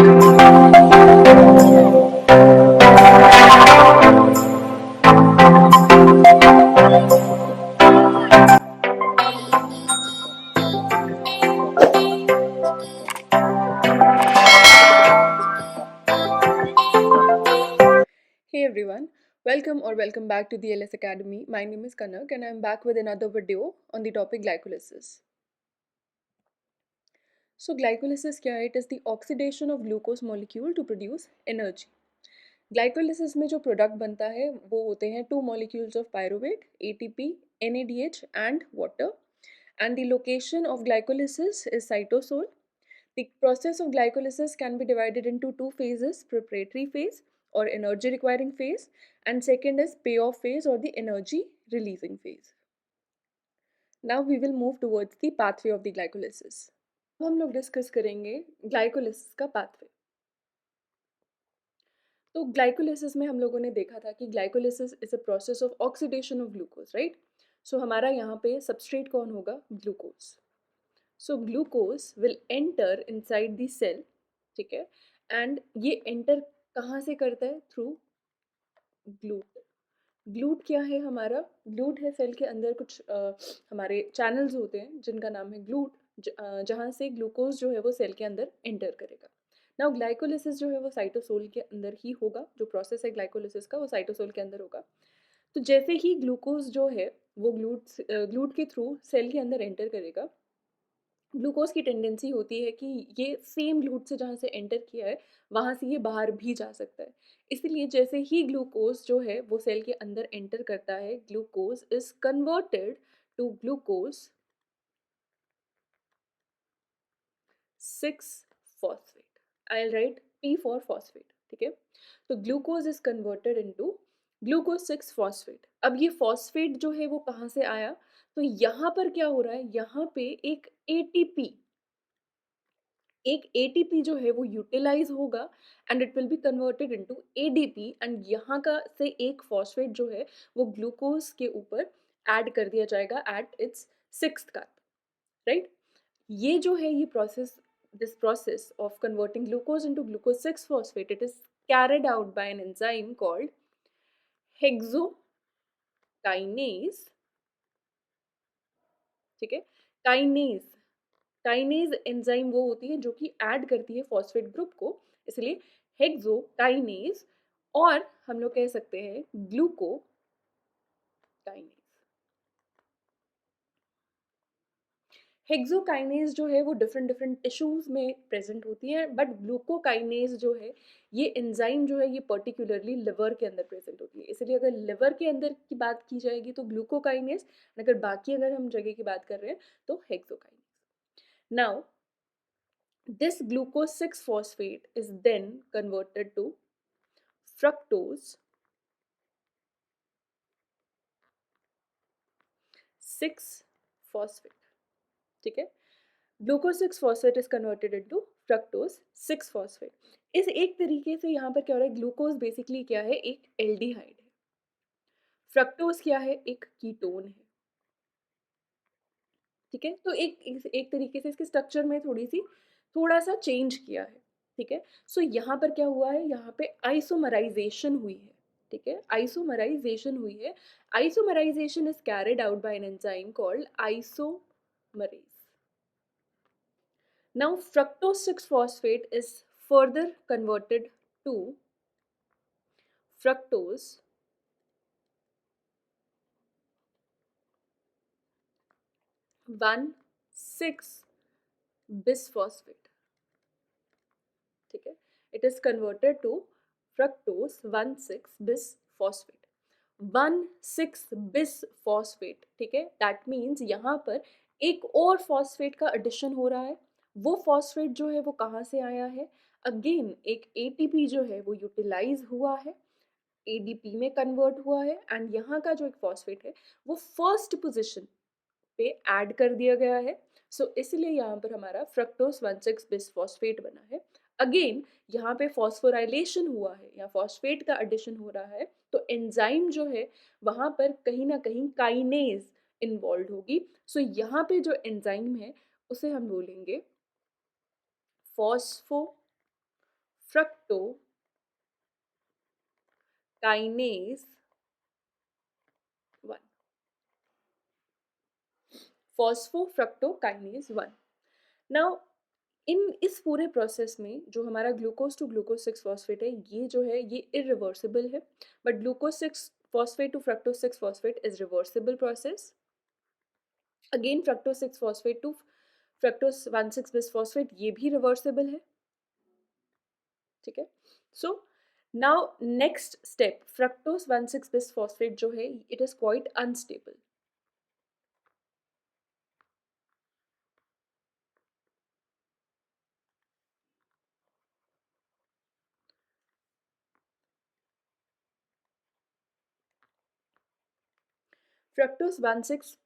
Hey everyone, welcome back to the LS Academy. My name is Kanak and I'm back with another video on the topic glycolysis. So glycolysis क्या है? It is the oxidation of glucose molecule to produce energy. Glycolysis में जो product बनता है वो होते हैं two molecules of pyruvate, ATP, NADH and water. And the location of glycolysis is cytosol. The process of glycolysis can be divided into two phases, preparatory phase or energy requiring phase, and second is payoff phase or the energy releasing phase. Now we will move towards the pathway of the glycolysis. अब हम लोग discuss करेंगे glycolysis का pathway. तो glycolysis में हम लोगों ने देखा था कि glycolysis is a process of oxidation of glucose, right. So हमारा यहाँ पे सबस्ट्रेट कौन होगा? Glucose. So glucose will enter inside the cell, ठीक है. एंड ये एंटर कहाँ से करता है? Through glute. ग्लूट क्या है हमारा? ग्लूट है सेल के अंदर कुछ हमारे चैनल्स होते हैं जिनका नाम है ग्लूट, जहाँ से ग्लूकोज जो है वो सेल के अंदर एंटर करेगा. नाउ ग्लाइकोलिसिस जो है वो साइटोसोल के अंदर ही होगा. जो प्रोसेस है ग्लाइकोलिसिस का वो साइटोसोल के अंदर होगा. तो जैसे ही ग्लूकोज जो है वो ग्लूट के थ्रू सेल के अंदर एंटर करेगा, ग्लूकोज की टेंडेंसी होती है कि ये सेम ग्लूट से जहाँ से एंटर किया है वहाँ से ये बाहर भी जा सकता है. इसलिए जैसे ही ग्लूकोज जो है वो सेल के अंदर एंटर करता है, glucose is converted to glucose 6-phosphate. I'll write P for phosphate, ठीक है. तो glucose is converted into glucose 6-phosphate. अब ये फॉस्फेट जो है वो कहाँ से आया? तो यहाँ पर क्या हो रहा है? यहाँ पे एक एटीपी जो है वो यूटिलाइज होगा and it will B converted into ADP. And यहाँ का से एक फॉस्फेट जो है वो ग्लूकोज के ऊपर ऐड कर दिया जाएगा at its 6th carbon, right. ये जो है ये process, this process of converting glucose into glucose 6-phosphate, it is carried out by an enzyme called hexokinase, ठीक है. काइनेज, काइनेज एंजाइम वो होती है जो कि ऐड करती है फॉस्फेट ग्रुप को, इसलिए हेक्सोकाइनेज. और हम लोग कह सकते हैं ग्लूकोकाइनेज. हेक्सोकाइनेज जो है वो डिफरेंट डिफरेंट टिश्यूज में प्रेजेंट होती है, बट ग्लूकोकाइनेज जो है ये एंजाइम जो है ये पर्टिकुलरली लिवर के अंदर प्रेजेंट होती है. इसलिए अगर लिवर के अंदर की बात की जाएगी तो ग्लूकोकाइनेज, अगर बाकी अगर हम जगह की बात कर रहे हैं तो hexokinase. Now this glucose 6-phosphate is then converted to fructose 6-phosphate, ठीक है. Glucose 6-phosphate is converted into fructose 6-phosphate. इस एक तरीके से यहाँ पर क्या हो रहा है? ग्लूकोज बेसिकली क्या है? एक एल्डिहाइड है. फ्रक्टोज क्या है? एक कीटोन है, ठीक है. तो एक तरीके से इसके स्ट्रक्चर में थोड़ा सा चेंज किया है, ठीक है. सो यहाँ पर क्या हुआ है? यहाँ पे आइसोमराइजेशन हुई है, ठीक है. आइसोमराइजेशन हुई है. Isomerization is carried out by an enzyme called isomerase. Now fructose 6-phosphate is further converted to fructose 1,6-bisphosphate, ठीक है. It is converted to fructose 1,6-bisphosphate. 1,6-bisphosphate, ठीक है. That means यहाँ पर एक और फॉस्फेट का एडिशन हो रहा है. वो फॉस्फेट जो है वो कहाँ से आया है? अगेन एक एटीपी जो है वो यूटिलाइज हुआ है, एडीपी में कन्वर्ट हुआ है, एंड यहाँ का जो एक फॉस्फेट है वो फर्स्ट पोजीशन पे ऐड कर दिया गया है. सो इसलिए यहाँ पर हमारा फ्रक्टोज 1,6-बिसफॉस्फेट बना है. अगेन यहाँ पे फॉस्फोराइलेशन हुआ है या फॉस्फेट का एडिशन हो रहा है, तो एंजाइम जो है वहाँ पर कहीं ना कहीं काइनेज इन्वॉल्व होगी. सो यहाँ पे जो एंजाइम है उसे हम बोलेंगे phospho fructokinase 1. phosphofructokinase 1. Now in इस पूरे प्रोसेस में जो हमारा ग्लूकोज टू ग्लूकोज 6 फॉस्फेट है, ये जो है ये इरिवर्सिबल है, but glucose 6 phosphate to fructose 6 phosphate is reversible process. Again fructose 6 phosphate to fructose 1,6 bis phosphate ये भी रिवर्सिबल है. ठीक है. So now next step, fructose 1,6 bis phosphate जो है it is quite unstable. Fructose 1,6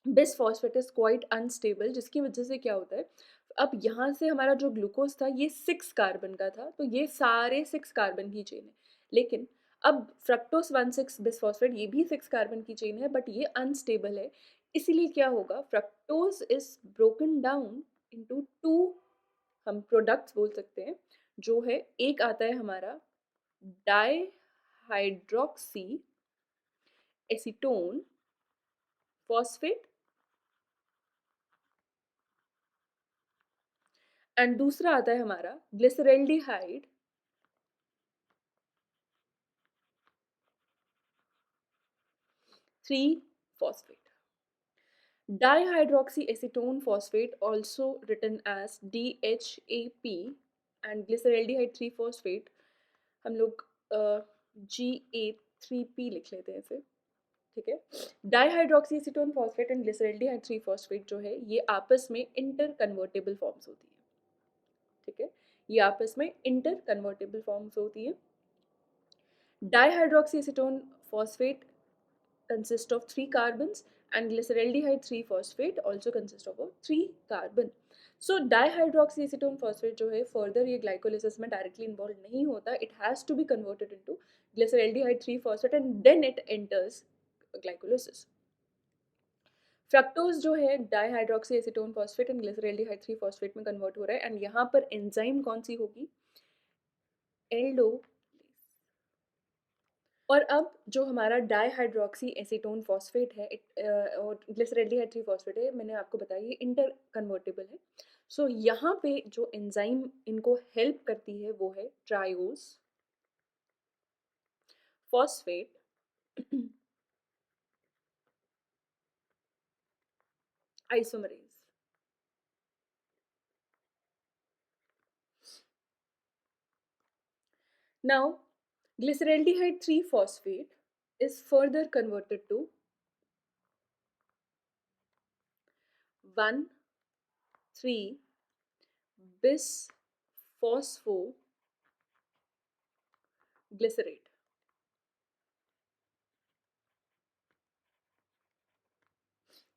bis phosphate is quite unstable, जिसकी वजह से क्या होता है, अब यहाँ से हमारा जो ग्लूकोज था ये 6 कार्बन का था, तो ये सारे 6 कार्बन की चेन है. लेकिन अब फ्रक्टोज 1,6 बिस फॉस्फेट ये भी 6 कार्बन की चेन है, बट ये अनस्टेबल है. इसीलिए क्या होगा, fructose is broken down into 2 हम प्रोडक्ट्स बोल सकते हैं, जो है एक आता है हमारा डाईहाइड्रोक्सी एसीटोन फॉस्फेट, एंड दूसरा आता है हमारा glyceraldehyde 3 phosphate. Dihydroxyacetone phosphate, also written as DHAP, and glyceraldehyde 3 phosphate हम लोग GA3P लिख लेते हैं इसे. ठीक है. डाईहाइड्रोक्सीएसीटोन फॉस्फेट एंड ग्लिसरल्डिहाइड 3 फॉस्फेट जो है ये आपस में इंटर कन्वर्टेबल फॉर्म्स होती है. ठीक है. ये आपस में इंटर कन्वर्टेबल फॉर्म्स होती है. डाईहाइड्रोक्सीएसीटोन phosphate consist of 3 carbons and glyceraldehyde 3 phosphate also consist of a 3 carbon. So dihydroxyacetone phosphate जो है further ये glycolysis में directly involved नहीं होता, it has to be converted into glyceraldehyde 3 phosphate and then it enters glycolysis. Fructose जो है डाईहाइड्रोक्सीएसीटोन phosphate and glyceraldehyde 3 phosphate में convert हो रहा है, एंड यहाँ पर एंजाइम कौन सी होगी, एल्डो. और अब जो हमारा डाईहाइड्रोक्सी एसीटोन फॉस्फेट है और ग्लिसरल्डिहाइड 3 फॉस्फेट है, मैंने आपको बताया ये इंटर कन्वर्टेबल है. सो यहाँ पे जो एंजाइम इनको हेल्प करती है वो है triose phosphate isomerase. Now glyceraldehyde 3 phosphate is further converted to 1,3 bis phosphoglycerate.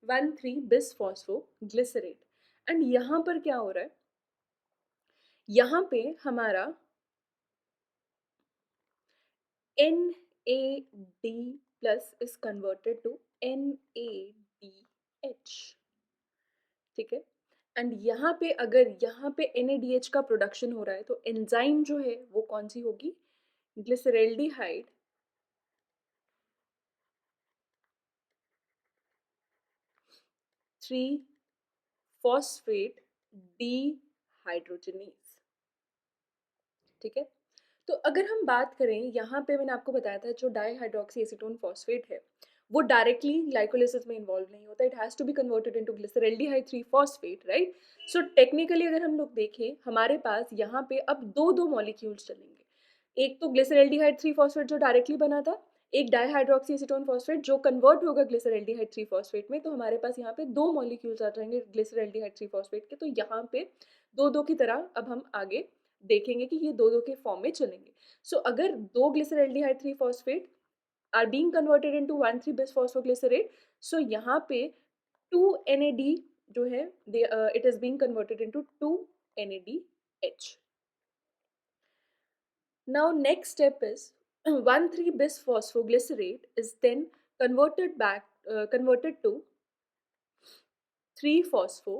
One three bis phosphoglycerate. And यहाँ पर क्या हो रहा है, यहाँ पे हमारा NAD plus is converted to NADH. ठीक है. एंड यहाँ पे अगर यहाँ पे NADH का प्रोडक्शन हो रहा है तो एंजाइम जो है वो कौन सी होगी, ग्लिसरल्डिहाइड 3 फॉस्फेट डीहाइड्रोजनेज. ठीक है. तो अगर हम बात करें, यहाँ पे मैंने आपको बताया था जो डाईहाइड्रोक्सी एसीटोन फॉस्फेट है वो डायरेक्टली ग्लाइकोलिसिस में इन्वॉल्व नहीं होता, it has to be converted into glyceraldehyde 3 phosphate, right. So technically अगर हम लोग देखें, हमारे पास यहाँ पे अब दो मॉलिक्यूल्स चलेंगे. एक तो ग्लिसरल्डिहाइड 3 फॉस्फेट जो डायरेक्टली बना था, एक डाईहाइड्रोक्सी एसीटोन फॉस्फेट जो कन्वर्ट होगा ग्लिसरल्डिहाइड 3 फॉस्फेट में. तो हमारे पास यहाँ पे दो मॉलिक्यूल्स आ जाएंगे ग्लिसरल्डिहाइड 3 फॉस्फेट के. तो यहाँ पे दो की तरह अब हम आगे देखेंगे कि ये दो के फॉर्म में चलेंगे. सो अगर दो glyceraldehyde 3 phosphate are being converted into 1,3 bis phosphoglycerate, सो यहाँ पे 2 NAD जो है it is being converted into 2 NADH. Now next step is 1,3 bis phosphoglycerate is then converted to 3 phospho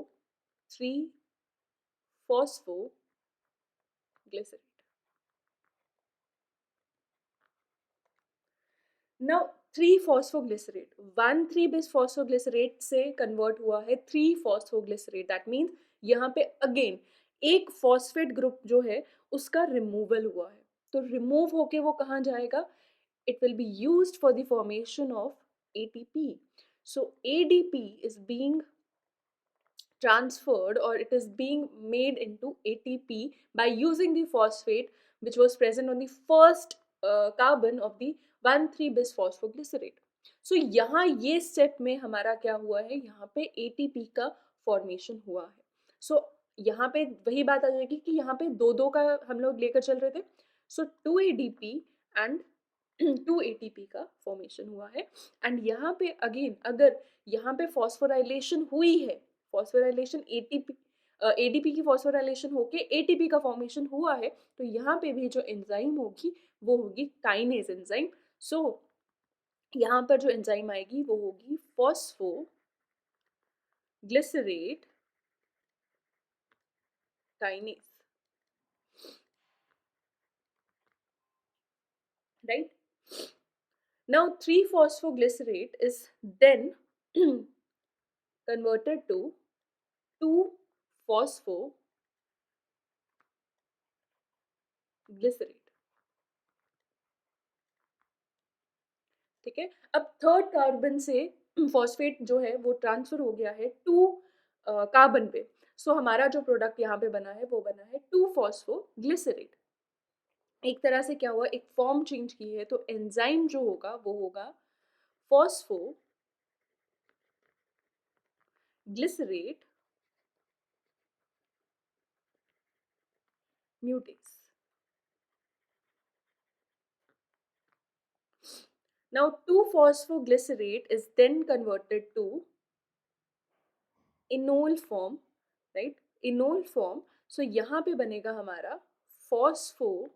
glycerate. Now 3-phosphoglycerate, 1,3-bis-phosphoglycerate से convert हुआ है 3-phosphoglycerate. That means यहाँ पे again एक फॉस्फेट ग्रुप जो है उसका रिमूवल हुआ है. तो रिमूव होके वो कहाँ जाएगा? It will be used for the formation of ATP. So ADP is being transferred, or it is being made into ATP by using the phosphate which was present on the first carbon of the 1,3-bis-phosphoglycerate. So यहाँ ये step में हमारा क्या हुआ है? यहाँ पे ATP का फॉर्मेशन हुआ है. So यहाँ पे वही बात आ जाएगी कि यहाँ पे दो दो का हम लोग लेकर चल रहे थे. So 2 ADP and 2 ATP का फॉर्मेशन हुआ है. एंड यहाँ पे अगेन अगर यहाँ पे फॉस्फोराइलेशन हुई है, फॉस्फोराइलेशन एडीपी की फॉस्फोराइलेशन होके एटीपी का फॉर्मेशन हुआ है, तो यहाँ पे भी जो एंजाइम होगी वो होगी काइनेज एंजाइम. सो यहाँ पर जो एंजाइम आएगी वो होगी phosphoglycerate kinase. Right? Now 3-phosphoglycerate is then converted to 2-phosphoglycerate. ठीक है. अब थर्ड कार्बन से फॉस्फेट जो है वो ट्रांसफर हो गया है 2 कार्बन पे. सो हमारा जो प्रोडक्ट यहाँ पे बना है वो बना है 2-phosphoglycerate. एक तरह से क्या हुआ, एक फॉर्म चेंज की है. तो एंजाइम जो होगा वो होगा phosphoglycerate म्यूटेस. Now 2-phosphoglycerate is then converted to enol form, right? Enol form. So यहाँ पे बनेगा हमारा phosphoenol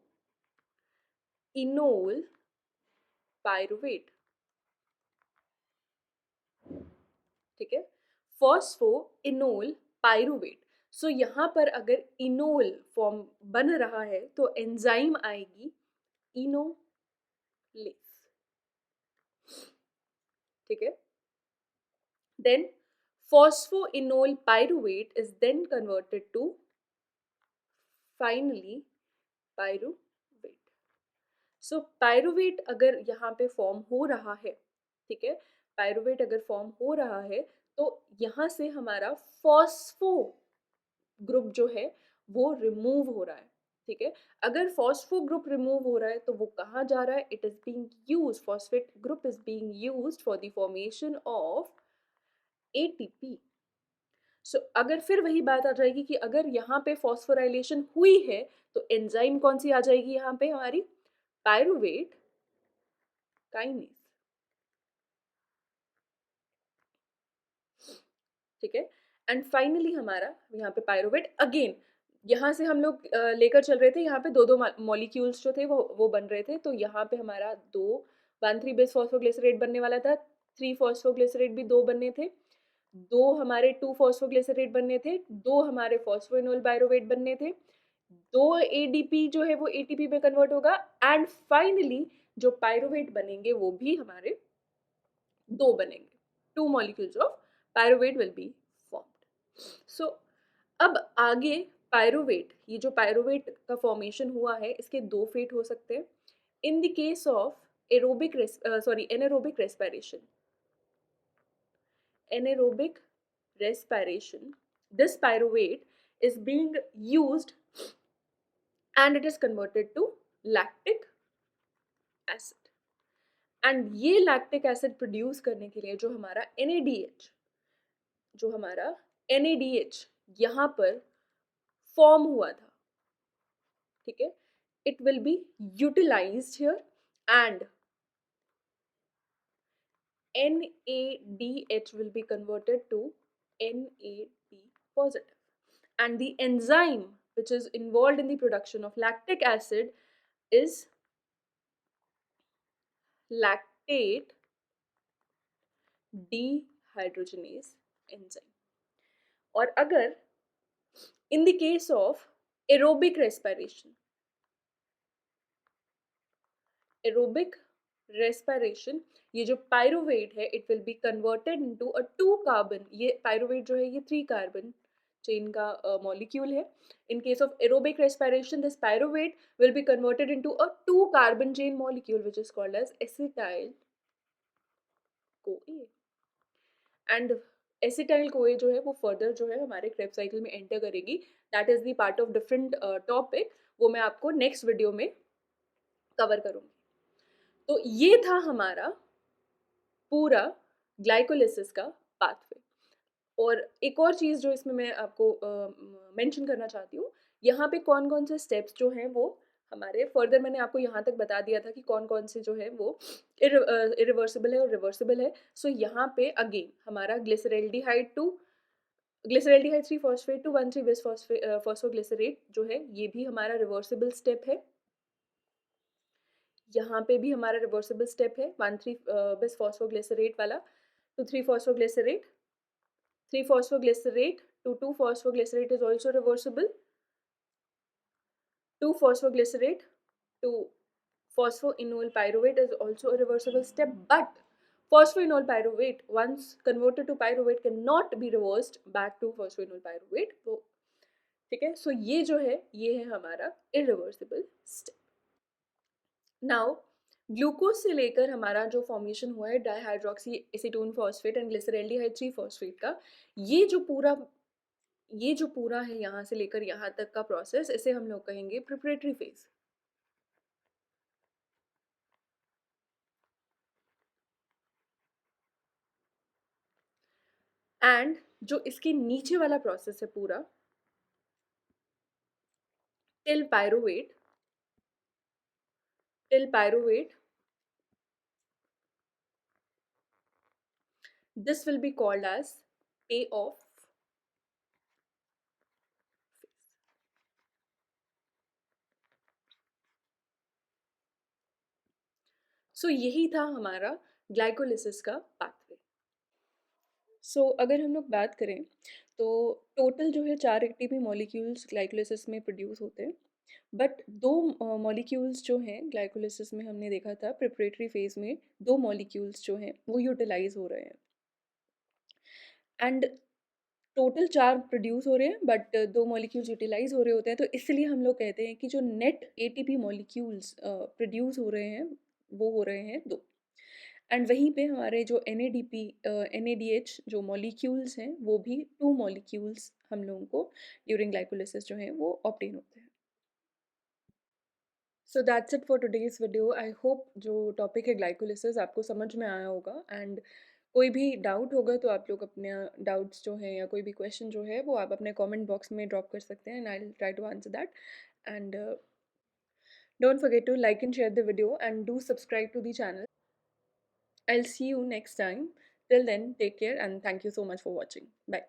pyruvate. ठीक है, phosphoenol pyruvate. सो यहाँ पर अगर इनोल फॉर्म बन रहा है तो एंजाइम आएगी इनोलेस. ठीक है. Then phosphoenol pyruvate is then converted to finally pyruvate. So pyruvate अगर यहाँ पे फॉर्म हो रहा है, ठीक है, पायरुवेट अगर फॉर्म हो रहा है तो यहाँ से हमारा फॉस्फो ग्रुप जो है वो रिमूव हो रहा है. ठीक है, अगर फॉस्फो ग्रुप रिमूव हो रहा है तो वो कहाँ जा रहा है? It is being used, phosphate group is being used for the formation of ATP. So अगर फिर वही बात आ जाएगी कि अगर यहाँ पे फॉस्फोराइलेशन हुई है तो एंजाइम कौन सी आ जाएगी यहाँ पे हमारी? Pyruvate kinase. ठीक है. एंड फाइनली हमारा यहाँ पे पायरुवेट अगेन यहाँ से हम लोग लेकर चल रहे थे, यहाँ पे दो दो मॉलिक्यूल्स जो थे वो बन रहे थे. तो यहाँ पे हमारा 1,3-bis-phosphoglycerate बनने वाला था, 3-phosphoglycerate भी 2 बनने थे, 2 हमारे 2-phosphoglycerate बनने थे, 2 हमारे फॉस्फोइनोल पायरुवेट बनने थे, 2 एडीपी जो है वो एटीपी में कन्वर्ट होगा. एंड फाइनली जो पायरुवेट बनेंगे वो भी हमारे 2 बनेंगे. 2 molecules of pyruvate will be formed. So अब आगे पायरुवेट, ये जो पायरुवेट का फॉर्मेशन हुआ है इसके 2 फेट हो सकते हैं. In the case of anaerobic respiration, this pyruvate is being used and it is converted to lactic acid. And ये लैक्टिक एसिड प्रोड्यूस करने के लिए जो हमारा NADH यहाँ पर फॉर्म हुआ था, ठीक है, it will be utilized here and NADH will be converted to NAD positive. And the enzyme which is involved in the production of lactic acid is lactate dehydrogenase enzyme. और अगर in the case of aerobic respiration, aerobic respiration, ये जो pyruvate है it will B converted into a 2 carbon, ये pyruvate जो है ये 3 carbon chain का मॉलिक्यूल है. In case of aerobic respiration, this pyruvate will be converted into a 2 carbon chain molecule which is called as acetyl CoA. And acetyl CoA जो है वो further जो है हमारे क्रेब्स साइकिल में एंटर करेगी. That is the part of different topic, वो मैं आपको नेक्स्ट वीडियो में कवर करूंगी. तो ये था हमारा पूरा ग्लाइकोलिसिस का पाथवे. और एक और चीज़ जो इसमें मैं आपको मेंशन करना चाहती हूँ, यहाँ पे कौन कौन से स्टेप्स जो हैं वो हमारे फर्दर, मैंने आपको यहाँ तक बता दिया था कि कौन कौन से जो है वो इरिवर्सिबल है और रिवर्सिबल है. सो यहाँ पे अगेन हमारा glyceraldehyde to glyceraldehyde 3 phosphate to 1,3 bis phosphoglycerate जो है ये भी हमारा रिवर्सिबल स्टेप है. यहाँ पे भी हमारा रिवर्सिबल स्टेप है 1,3 बिस फॉस्फोग्लिसरेट वाला to 3 phosphoglycerate. 3 phosphoglycerate to 2 phosphoglycerate is also reversible. 2 phosphoglycerate to phosphoenol pyruvate is also a reversible step, but phosphoenol pyruvate once converted to pyruvate cannot be reversed back to phosphoenol pyruvate. तो ठीक है, सो ये जो है ये है हमारा irreversible step. Now glucose से लेकर हमारा जो फॉर्मेशन हुआ है dihydroxy acetone phosphate and glyceraldehyde 3 phosphate का, ये जो पूरा ये जो पूरा है यहाँ से लेकर यहाँ तक का प्रोसेस, इसे हम लोग कहेंगे प्रिपरेटरी फेज. एंड जो इसके नीचे वाला प्रोसेस है पूरा till pyruvate, this will be called as payoff phase. सो यही था हमारा ग्लाइकोलिसिस का पाथवे. सो अगर हम लोग बात करें तो टोटल जो है 4 एटीपी मॉलिक्यूल्स ग्लाइकोलिसिस में प्रोड्यूस होते हैं. बट 2 मॉलिक्यूल्स जो हैं ग्लाइकोलिसिस में हमने देखा था प्रिपरेटरी फेज में 2 मॉलिक्यूल्स जो हैं वो यूटिलाइज हो रहे हैं. एंड टोटल 4 प्रोड्यूस हो रहे हैं बट 2 मॉलिक्यूल्स यूटिलाइज हो रहे होते हैं, तो इसलिए हम लोग कहते हैं कि जो नेट एटीपी मॉलिक्यूल्स प्रोड्यूस हो रहे हैं वो हो रहे हैं 2. एंड वहीं पे हमारे जो NADH जो मॉलिक्यूल्स हैं वो भी 2 मॉलिक्यूल्स हम लोगों को ड्यूरिंग ग्लाइकोलिसिस जो है वो ऑब्टेन होते हैं. So that's it for today's video. I hope जो टॉपिक है ग्लाइकोलिसिस आपको समझ में आया होगा. एंड कोई भी डाउट होगा तो आप लोग अपने डाउट्स जो हैं या कोई भी क्वेश्चन जो है वो आप अपने कमेंट बॉक्स में ड्रॉप कर सकते हैं and I will try to answer that. And don't forget to like and share the video and do subscribe to the channel. I'll see you next time. Till then, take care and thank you so much for watching. Bye.